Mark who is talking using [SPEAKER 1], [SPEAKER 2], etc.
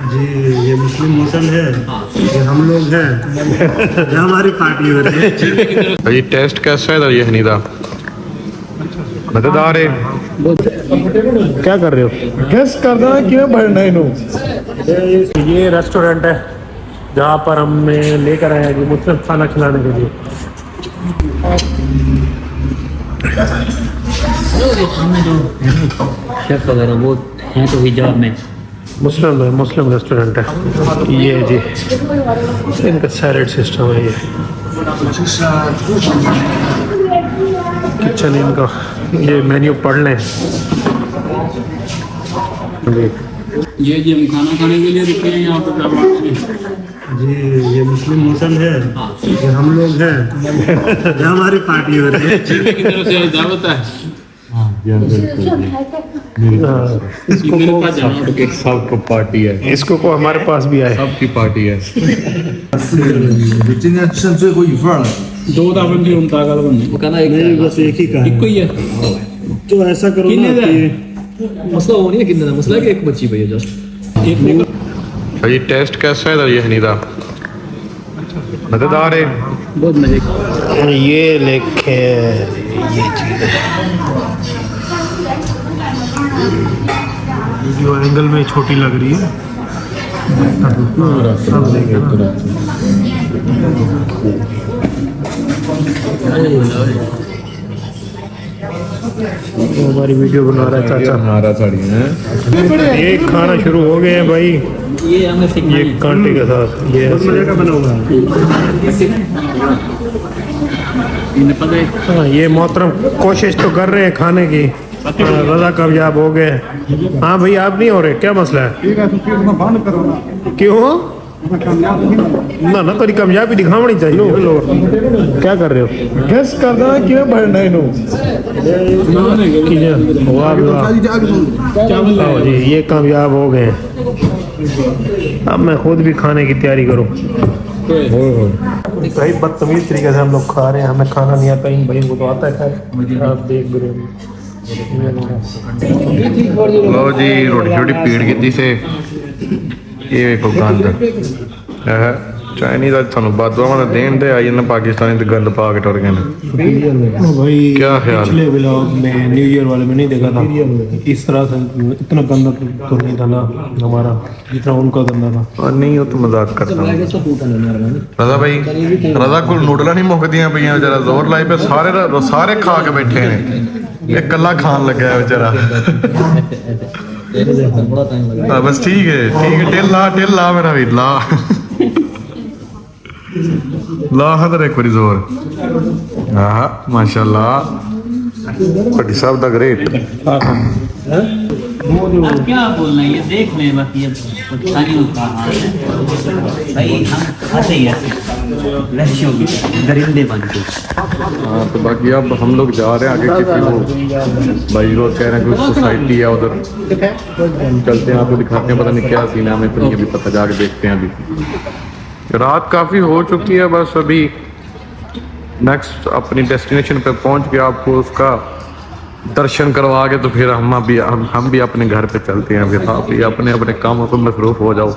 [SPEAKER 1] जी ये मुस्लिम होटल है, ये हम लोग हैं, ये हमारी पार्टी हो रही है।
[SPEAKER 2] जी टेस्ट कैसा है ये हनीदा मजेदार है। क्या कर रहे हो?
[SPEAKER 3] गेस करना क्यों बढ़ना इनू।
[SPEAKER 2] ये रेस्टोरेंट है जहाँ पर हमें लेकर आए हैं जी मुस्लिम खाना खिलाने के लिए।
[SPEAKER 4] शेफ वगैरह वो हैं तो हिजाब में।
[SPEAKER 2] मुस्लिम रेस्टोरेंट है ये जी। इनका सैलेड सिस्टम है ये। किचन इनका ये मेन्यू पढ़ लें।
[SPEAKER 4] ये हम खाना खाने के लिए रुके हैं यहाँ पर।
[SPEAKER 1] जी ये मुस्लिम होटल है, ये हम लोग हैं, ये हमारी पार्टी हो रही है।
[SPEAKER 4] की तरफ से दावत है।
[SPEAKER 2] सबको पार्टी है। इसको को हमारे पास भी आए। सबकी पार्टी है।
[SPEAKER 3] 今天剩最后一份了。
[SPEAKER 4] दो दावन की उनका गल बनने वो कहना एक
[SPEAKER 1] नहीं बस एक ही का
[SPEAKER 4] एक ही है।
[SPEAKER 1] तो ऐसा करो ना
[SPEAKER 4] कितने
[SPEAKER 1] कि
[SPEAKER 4] मसला वो नहीं है कितने मसला है कि एक बच्ची भैया जस्ट एक
[SPEAKER 2] जी टेस्ट कैसा है ये हनीदा मजेदार है।
[SPEAKER 4] बहुत मजे का।
[SPEAKER 2] ये लेके ये चीज़ है। वीडियो एंगल में छोटी लग रही है। सब देखें हमारी वीडियो बना रहा है चाचा।
[SPEAKER 3] हमारा साड़ी है।
[SPEAKER 2] ये खाना शुरू हो गए हैं भाई।
[SPEAKER 4] ये हमें सीखना
[SPEAKER 2] ये कांटे के साथ ये
[SPEAKER 1] मजे का बना हुआ है।
[SPEAKER 4] इन्हें पता है।
[SPEAKER 2] हाँ, ये मोहतरम कोशिश तो कर रहे हैं खाने की। रजा कामयाब हो गए। हाँ भाई आप नहीं हो रहे क्या मसला है? क्यों ना ना थोड़ी कामयाबी दिखावनी चाहिए। क्या कर रहे हो?
[SPEAKER 3] गेस करना क्यों बढ़ना इनू।
[SPEAKER 2] वाह वाह जी ये कामयाब हो गए। अब मैं खुद भी खाने की तैयारी करूँ। भाई बदतमीज तरीके से हम लोग खा रहे हैं। हमें खाना नहीं आता इन भाई को तो आता है। खैर आप देख भी रहे हो। लो जी रोटी छोटी पीड़ की से ये देखो गंद चाइनीज आज थानू बादुआ देन दे आई ना पाकिस्तानी तो गंद पा के टुर गए
[SPEAKER 3] भाई
[SPEAKER 2] क्या ख्याल?
[SPEAKER 3] पिछले व्लॉग में न्यू ईयर वाले में नहीं देखा था इस तरह से इतना गंदा तो नहीं था ना हमारा जितना उनका गंदा था।
[SPEAKER 2] और नहीं हो तो मजाक करता हूँ। रजा भाई रजा को नूडल नहीं मुकदियां पई बेचारा जोर लाई पे सारे खा के बैठे ने ये कला खान लगा है बेचारा। बस ठीक है टेल ला मेरा भी ला ला हदर एक बारी जोर। हाँ माशाल्लाह बड़ी साहब दा ग्रेट।
[SPEAKER 4] आप क्या बोलना है ये देख लें बस ये सारी का हाल है भाई हम खाते ही ऐसे लहशों की दरिंदे बन के।
[SPEAKER 2] हाँ तो बाकी अब हम लोग जा रहे हैं आगे किसी को भाई लोग कह रहे हैं कुछ सोसाइटी है उधर चलते हैं आपको दिखाते हैं। पता नहीं क्या सीन है हमें तो नहीं अभी पता जाके देखते हैं। अभी रात काफ़ी हो चुकी है बस अभी नेक्स्ट अपनी डेस्टिनेशन पे पहुंच के आपको उसका दर्शन करवा के तो फिर हम भी अपने घर पे चलते हैं। फिर आप अपने कामों पर मसरूफ़ हो जाओ।